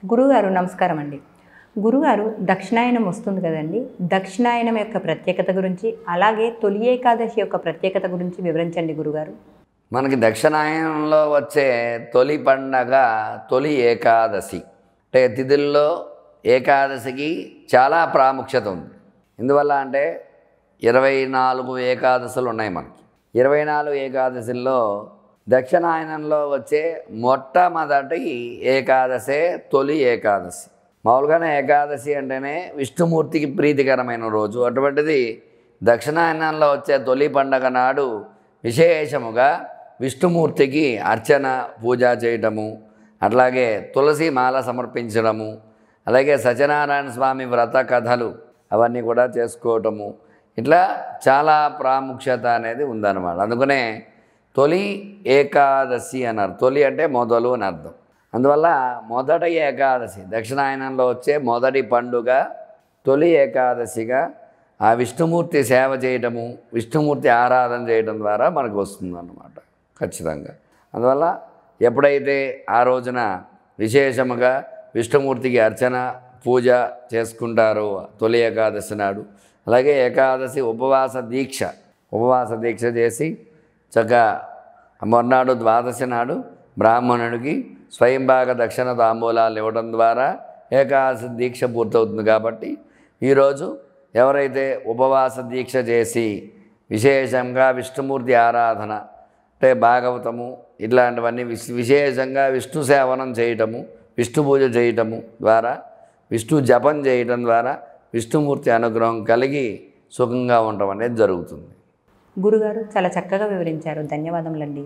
గురుగారు నమస్కారం అండి. గురుగారు దక్షిణాయనం వస్తుంది కదండి. దక్షిణాయనం యొక్క ప్రత్యేకత గురించి, అలాగే తొలి ఏకాదశి యొక్క ప్రత్యేకత గురించి వివరించండి గురుగారు. మనకి దక్షిణాయనంలో వచ్చే తొలి పండగ తొలి ఏకాదశి. అంటే తిథుల్లో ఏకాదశికి చాలా ప్రాముఖ్యత ఉంది. ఎందువల్ల అంటే 24 ఏకాదశులు ఉన్నాయి మనకి. 24 ఏకాదశుల్లో దక్షిణాయనంలో వచ్చే మొట్టమొదటి ఏకాదశే తొలి ఏకాదశి. మామూలుగానే ఏకాదశి అంటేనే విష్ణుమూర్తికి ప్రీతికరమైన రోజు. అటువంటిది దక్షిణాయనంలో వచ్చే తొలి పండగ నాడు విశేషముగా విష్ణుమూర్తికి అర్చన పూజ చేయటము, అట్లాగే తులసి మాల సమర్పించడము, అలాగే సత్యనారాయణ స్వామి వ్రత కథలు అవన్నీ కూడా చేసుకోవటము, ఇట్లా చాలా ప్రాముఖ్యత అనేది ఉందన్నమాట. అందుకనే తొలి ఏకాదశి అన్నారు. తొలి అంటే మొదలు అని అర్థం. అందువల్ల మొదటి ఏకాదశి దక్షిణాయనంలో వచ్చే మొదటి పండుగ తొలి ఏకాదశిగా ఆ విష్ణుమూర్తి సేవ చేయటము, విష్ణుమూర్తి ఆరాధన చేయడం ద్వారా మనకు వస్తుందన్నమాట ఖచ్చితంగా. అందువల్ల ఎప్పుడైతే ఆ రోజున విశేషముగా విష్ణుమూర్తికి అర్చన పూజ చేసుకుంటారో తొలి ఏకాదశి నాడు, అలాగే ఏకాదశి ఉపవాస దీక్ష చేసి చక్కగా మొన్నాడు ద్వాదశి నాడు బ్రాహ్మణుడికి స్వయంభాగ దక్షిణ తాంబూలాలు ఇవ్వడం ద్వారా ఏకాదశి దీక్ష పూర్తవుతుంది. కాబట్టి ఈరోజు ఎవరైతే ఉపవాస దీక్ష చేసి విశేషంగా విష్ణుమూర్తి ఆరాధన అంటే భాగవతము ఇట్లాంటివన్నీ విశేషంగా విష్ణు సేవనం చేయటము, విష్ణు పూజ చేయటము ద్వారా, విష్ణు జపం చేయటం ద్వారా విష్ణుమూర్తి అనుగ్రహం కలిగి సుఖంగా ఉండటం అనేది జరుగుతుంది. గురుగారు చాలా చక్కగా వివరించారు. ధన్యవాదములండి.